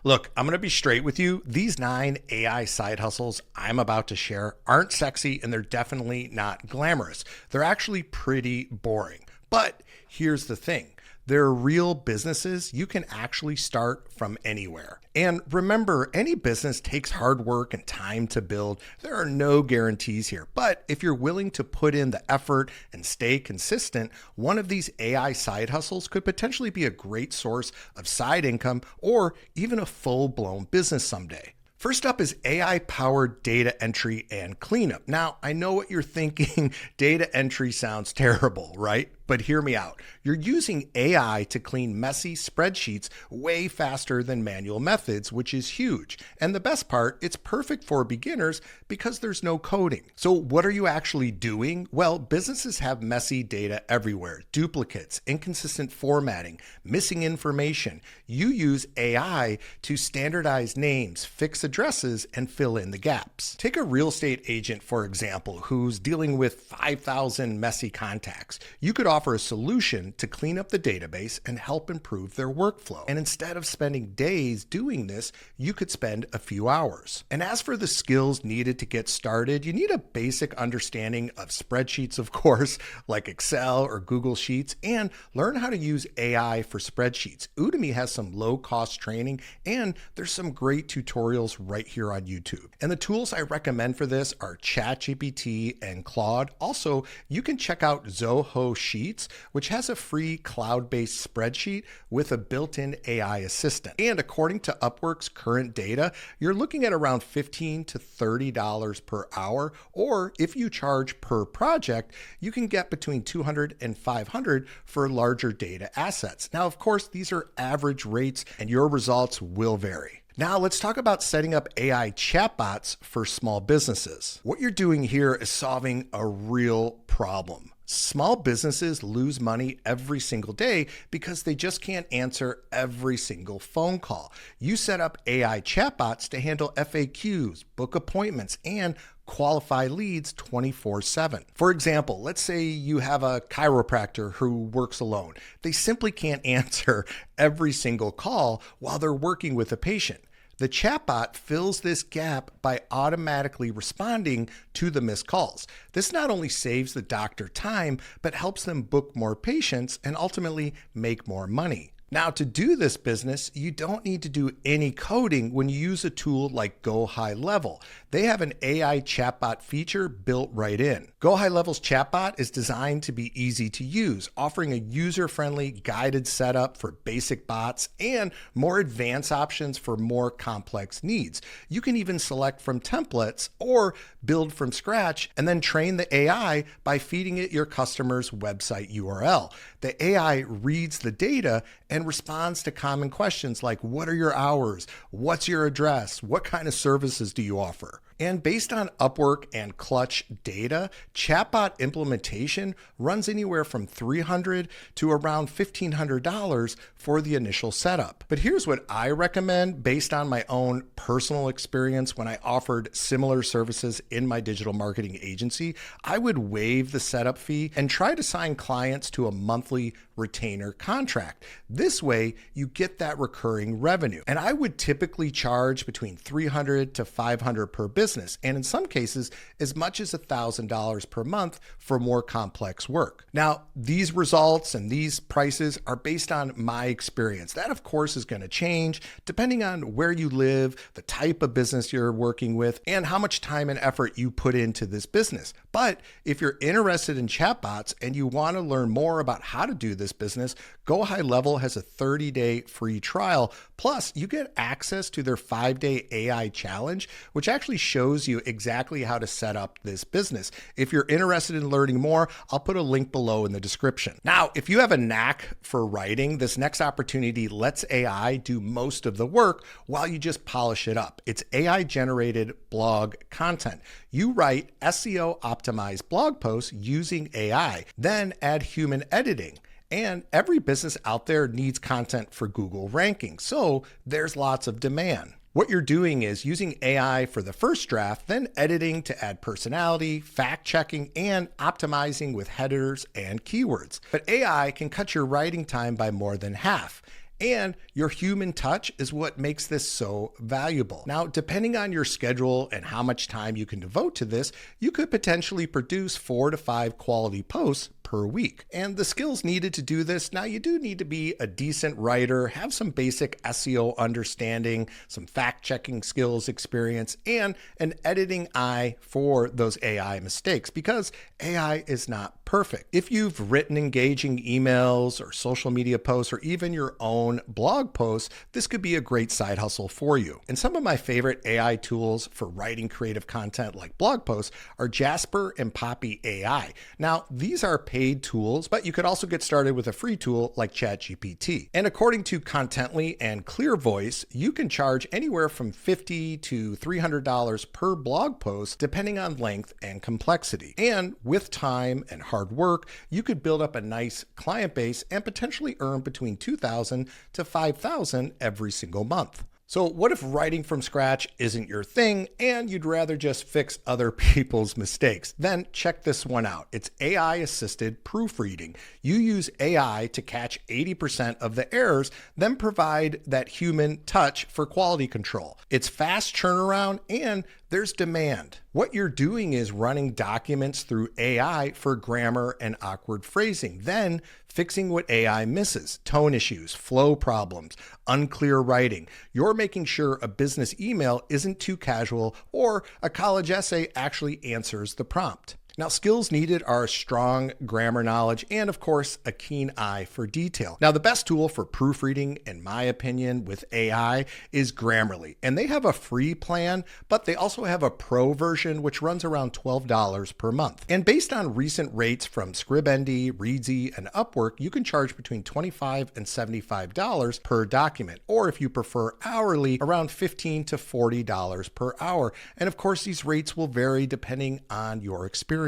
Look, I'm going to be straight with you. These 9 AI side hustles I'm about to share aren't sexy and they're definitely not glamorous. They're actually pretty boring. But here's the thing. They're real businesses you can actually start from anywhere. And remember, any business takes hard work and time to build. There are no guarantees here. But if you're willing to put in the effort and stay consistent, one of these AI side hustles could potentially be a great source of side income or even a full-blown business someday. First up is AI-powered data entry and cleanup. Now, I know what you're thinking. Data entry sounds terrible, right? But hear me out. You're using AI to clean messy spreadsheets way faster than manual methods, which is huge. And the best part, it's perfect for beginners because there's no coding. So what are you actually doing? Well, businesses have messy data everywhere, duplicates, inconsistent formatting, missing information. You use AI to standardize names, fix addresses, and fill in the gaps. Take a real estate agent, for example, who's dealing with 5,000 messy contacts. You could offer a solution to clean up the database and help improve their workflow. And instead of spending days doing this, you could spend a few hours. And as for the skills needed to get started, you need a basic understanding of spreadsheets, of course, like Excel or Google Sheets, and learn how to use AI for spreadsheets. Udemy has some low-cost training, and there's some great tutorials right here on YouTube. And the tools I recommend for this are ChatGPT and Claude. Also, you can check out Zoho Sheets, which has a free cloud-based spreadsheet with a built-in AI assistant. And according to Upwork's current data, you're looking at around $15 to $30 per hour, or if you charge per project, you can get between $200 and $500 for larger data assets. Now, of course, these are average rates and your results will vary. Now let's talk about setting up AI chatbots for small businesses. What you're doing here is solving a real problem. Small businesses lose money every single day because they just can't answer every single phone call. You set up AI chatbots to handle FAQs, book appointments, and qualify leads 24/7. For example, let's say you have a chiropractor who works alone. They simply can't answer every single call while they're working with a patient. The chatbot fills this gap by automatically responding to the missed calls. This not only saves the doctor time, but helps them book more patients and ultimately make more money. Now, to do this business, you don't need to do any coding when you use a tool like GoHighLevel. They have an AI chatbot feature built right in. GoHighLevel's chatbot is designed to be easy to use, offering a user-friendly guided setup for basic bots and more advanced options for more complex needs. You can even select from templates or build from scratch and then train the AI by feeding it your customer's website URL. The AI reads the data and responds to common questions like, what are your hours? What's your address? What kind of services do you offer? And based on Upwork and Clutch data, chatbot implementation runs anywhere from $300 to around $1,500 for the initial setup. But here's what I recommend based on my own personal experience when I offered similar services in my digital marketing agency. I would waive the setup fee and try to sign clients to a monthly retainer contract. This way, you get that recurring revenue. And I would typically charge between $300 to $500 per business, and in some cases, as much as $1,000 per month for more complex work. Now, these results and these prices are based on my experience. That, of course, is going to change depending on where you live, the type of business you're working with, and how much time and effort you put into this business. But if you're interested in chatbots and you want to learn more about how to do this business, GoHighLevel has a 30-day free trial. Plus, you get access to their 5-day AI challenge, which actually shows you exactly how to set up this business. If you're interested in learning more, I'll put a link below in the description. Now, if you have a knack for writing, this next opportunity lets AI do most of the work while you just polish it up. It's AI-generated blog content. You write SEO-optimized blog posts using AI, then add human editing. And every business out there needs content for Google ranking, so there's lots of demand. What you're doing is using AI for the first draft, then editing to add personality, fact-checking, and optimizing with headers and keywords. But AI can cut your writing time by more than half. And your human touch is what makes this so valuable. Now, depending on your schedule and how much time you can devote to this, you could potentially produce 4 to 5 quality posts per week. And the skills needed to do this, now you do need to be a decent writer, have some basic SEO understanding, some fact-checking skills experience, and an editing eye for those AI mistakes, because AI is not perfect. If you've written engaging emails or social media posts or even your own blog posts, this could be a great side hustle for you. And some of my favorite AI tools for writing creative content like blog posts are Jasper and Poppy AI. Now, these are paid tools, but you could also get started with a free tool like ChatGPT. And according to Contently and Clear Voice, you can charge anywhere from $50 to $300 per blog post, depending on length and complexity. And with time and hard work, you could build up a nice client base and potentially earn between $2,000 to $5,000 every single month. So what if writing from scratch isn't your thing and you'd rather just fix other people's mistakes? Then check this one out. It's AI-assisted proofreading. You use AI to catch 80% of the errors, then provide that human touch for quality control. It's fast turnaround and there's demand. What you're doing is running documents through AI for grammar and awkward phrasing, then fixing what AI misses, tone issues, flow problems, unclear writing. You're making sure a business email isn't too casual or a college essay actually answers the prompt. Now, skills needed are strong grammar knowledge and, of course, a keen eye for detail. Now, the best tool for proofreading, in my opinion, with AI is Grammarly. And they have a free plan, but they also have a pro version, which runs around $12 per month. And based on recent rates from Scribendi, Readsy, and Upwork, you can charge between $25 and $75 per document. Or if you prefer hourly, around $15 to $40 per hour. And of course, these rates will vary depending on your experience.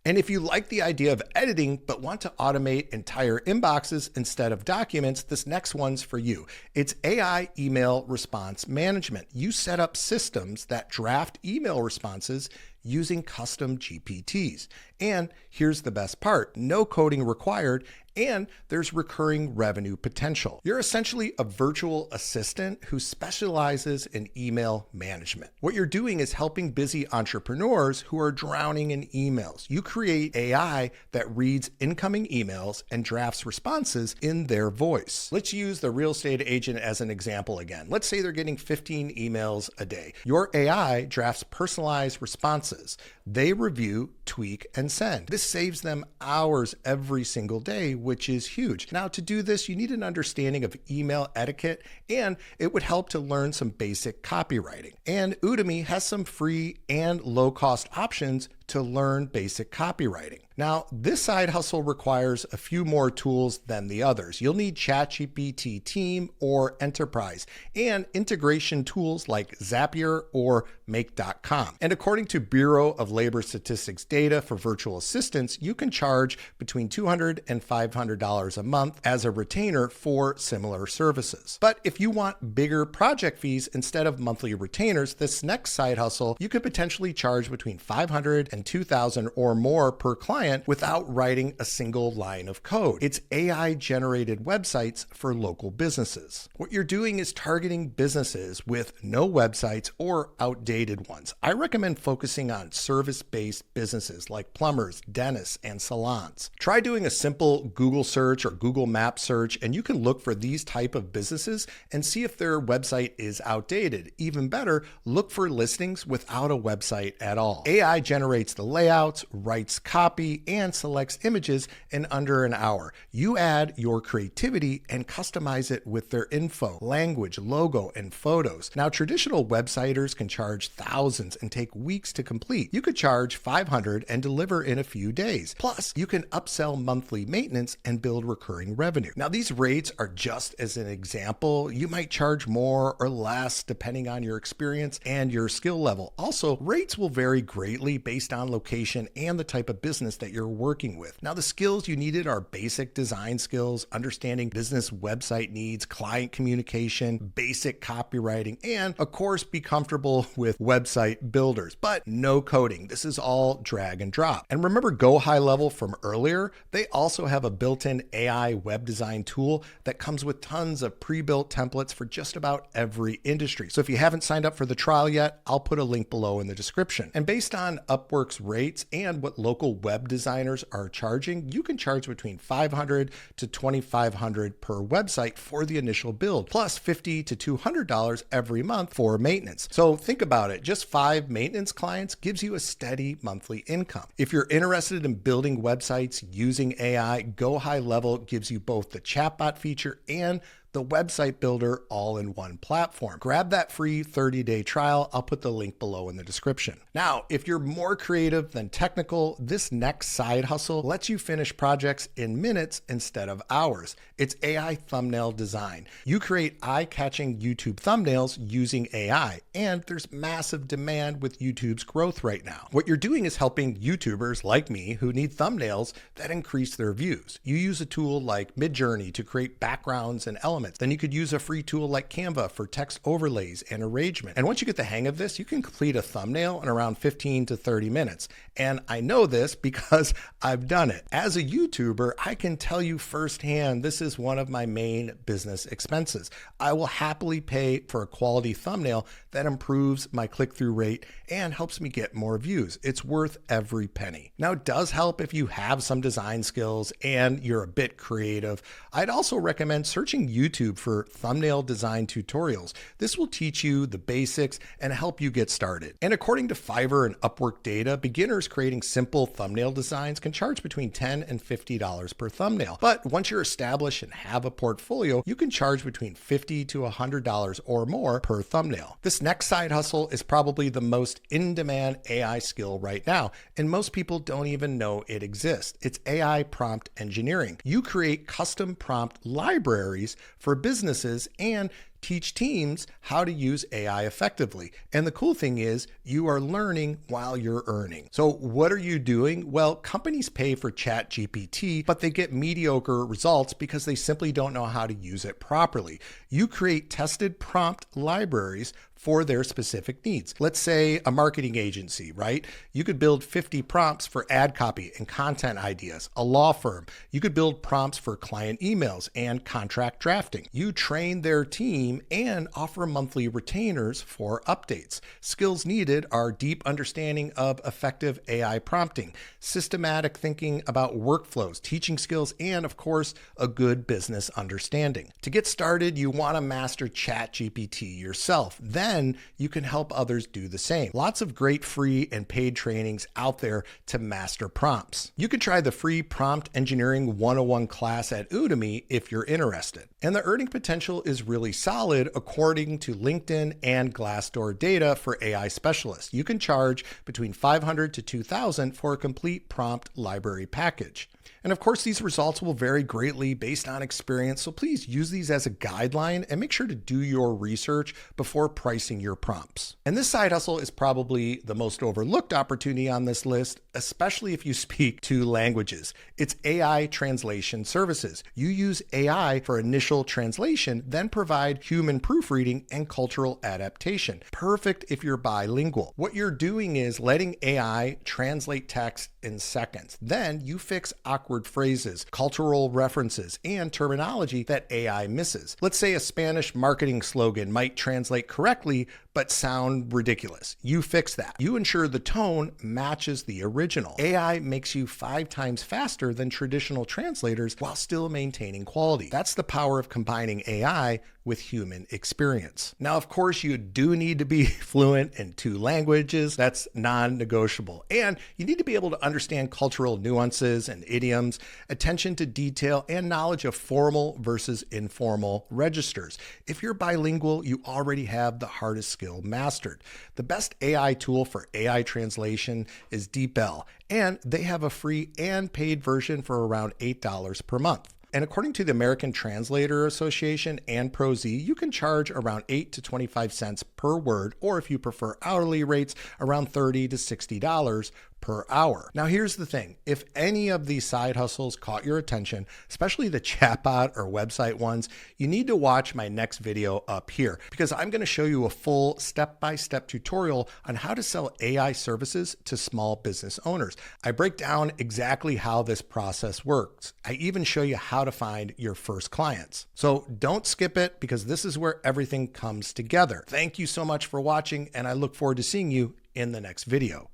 And if you like the idea of editing but want to automate entire inboxes instead of documents, this next one's for you. It's AI email response management. You set up systems that draft email responses using custom GPTs. And here's the best part, no coding required, and there's recurring revenue potential. You're essentially a virtual assistant who specializes in email management. What you're doing is helping busy entrepreneurs who are drowning in emails. You create AI that reads incoming emails and drafts responses in their voice. Let's use the real estate agent as an example again. Let's say they're getting 15 emails a day. Your AI drafts personalized responses. They review, tweak, and send. This saves them hours every single day, which is huge. Now, to do this, you need an understanding of email etiquette, and it would help to learn some basic copywriting. And Udemy has some free and low-cost options to learn basic copywriting. Now, this side hustle requires a few more tools than the others. You'll need ChatGPT Team or Enterprise and integration tools like Zapier or Make.com. And according to Bureau of Labor Statistics data for virtual assistants, you can charge between $200 and $500 a month as a retainer for similar services. But if you want bigger project fees instead of monthly retainers, this next side hustle, you could potentially charge between $500 and $2,000 or more per client without writing a single line of code. It's AI-generated websites for local businesses. What you're doing is targeting businesses with no websites or outdated ones. I recommend focusing on service-based businesses like plumbers, dentists, and salons. Try doing a simple Google search or Google Map search, and you can look for these type of businesses and see if their website is outdated. Even better, look for listings without a website at all. AI generates the layouts, writes copy, and selects images in under an hour. You add your creativity and customize it with their info, language, logo, and photos. Now, traditional websiters can charge thousands and take weeks to complete. You could charge $500 and deliver in a few days. Plus, you can upsell monthly maintenance and build recurring revenue. Now, these rates are just as an example. You might charge more or less depending on your experience and your skill level. Also, rates will vary greatly based on location and the type of business that you're working with. Now, the skills you needed are basic design skills, understanding business website needs, client communication, basic copywriting, and of course, be comfortable with website builders, but no coding. This is all drag and drop. And remember GoHighLevel from earlier? They also have a built-in AI web design tool that comes with tons of pre-built templates for just about every industry. So if you haven't signed up for the trial yet, I'll put a link below in the description. And based on Upwork's rates and what local web designers are charging, you can charge between $500 to $2,500 per website for the initial build, plus $50 to $200 every month for maintenance. So think about it, just 5 maintenance clients gives you a steady monthly income. If you're interested in building websites using AI, GoHighLevel gives you both the chatbot feature and the website builder all in one platform. Grab that free 30-day trial. I'll put the link below in the description. Now, if you're more creative than technical, this next side hustle lets you finish projects in minutes instead of hours. It's AI thumbnail design. You create eye-catching YouTube thumbnails using AI, and there's massive demand with YouTube's growth right now. What you're doing is helping YouTubers like me who need thumbnails that increase their views. You use a tool like Midjourney to create backgrounds and elements. Then you could use a free tool like Canva for text overlays and arrangement. And once you get the hang of this, you can complete a thumbnail in around 15 to 30 minutes. And I know this because I've done it. As a YouTuber, I can tell you firsthand, this is one of my main business expenses. I will happily pay for a quality thumbnail that improves my click-through rate and helps me get more views. It's worth every penny. Now, it does help if you have some design skills and you're a bit creative. I'd also recommend searching YouTube for thumbnail design tutorials. This will teach you the basics and help you get started. And according to Fiverr and Upwork data, beginners creating simple thumbnail designs can charge between $10 and $50 per thumbnail. But once you're established and have a portfolio, you can charge between $50 to $100 or more per thumbnail. This next side hustle is probably the most in-demand AI skill right now, and most people don't even know it exists. It's AI prompt engineering. You create custom prompt libraries for businesses and teach teams how to use AI effectively. And the cool thing is you are learning while you're earning. So what are you doing? Well, companies pay for ChatGPT, but they get mediocre results because they simply don't know how to use it properly. You create tested prompt libraries for their specific needs. Let's say a marketing agency, right? You could build 50 prompts for ad copy and content ideas. A law firm, you could build prompts for client emails and contract drafting. You train their team and offer monthly retainers for updates. Skills needed are deep understanding of effective AI prompting, systematic thinking about workflows, teaching skills, and of course, a good business understanding. To get started, you want to master ChatGPT yourself. Then you can help others do the same. Lots of great free and paid trainings out there to master prompts. You can try the free Prompt Engineering 101 class at Udemy if you're interested. And the earning potential is really solid according to LinkedIn and Glassdoor data for AI specialists. You can charge between $500 to $2,000 for a complete prompt library package. And of course, these results will vary greatly based on experience, so please use these as a guideline and make sure to do your research before pricing your prompts. And this side hustle is probably the most overlooked opportunity on this list, especially if you speak 2 languages. It's AI translation services. You use AI for initial translation, then provide human proofreading and cultural adaptation. Perfect if you're bilingual. What you're doing is letting AI translate text in seconds. Then you fix awkward phrases, cultural references, and terminology that AI misses. Let's say a Spanish marketing slogan might translate correctly, but sound ridiculous. You fix that. You ensure the tone matches the original. AI makes you 5 times faster than traditional translators while still maintaining quality. That's the power of combining AI with human experience. Now, of course, you do need to be fluent in 2 languages. That's non-negotiable. And you need to be able to understand cultural nuances and idioms, attention to detail, and knowledge of formal versus informal registers. If you're bilingual, you already have the hardest skill mastered. The best AI tool for AI translation is DeepL, and they have a free and paid version for around $8 per month. And according to the American Translator Association and ProZ, you can charge around 8 to 25 cents per word, or if you prefer hourly rates, around $30 to $60 per hour. Now, here's the thing. If any of these side hustles caught your attention, especially the chatbot or website ones, you need to watch my next video up here because I'm going to show you a full step-by-step tutorial on how to sell AI services to small business owners. I break down exactly how this process works. I even show you how to find your first clients. So don't skip it because this is where everything comes together. Thank you so much for watching, and I look forward to seeing you in the next video.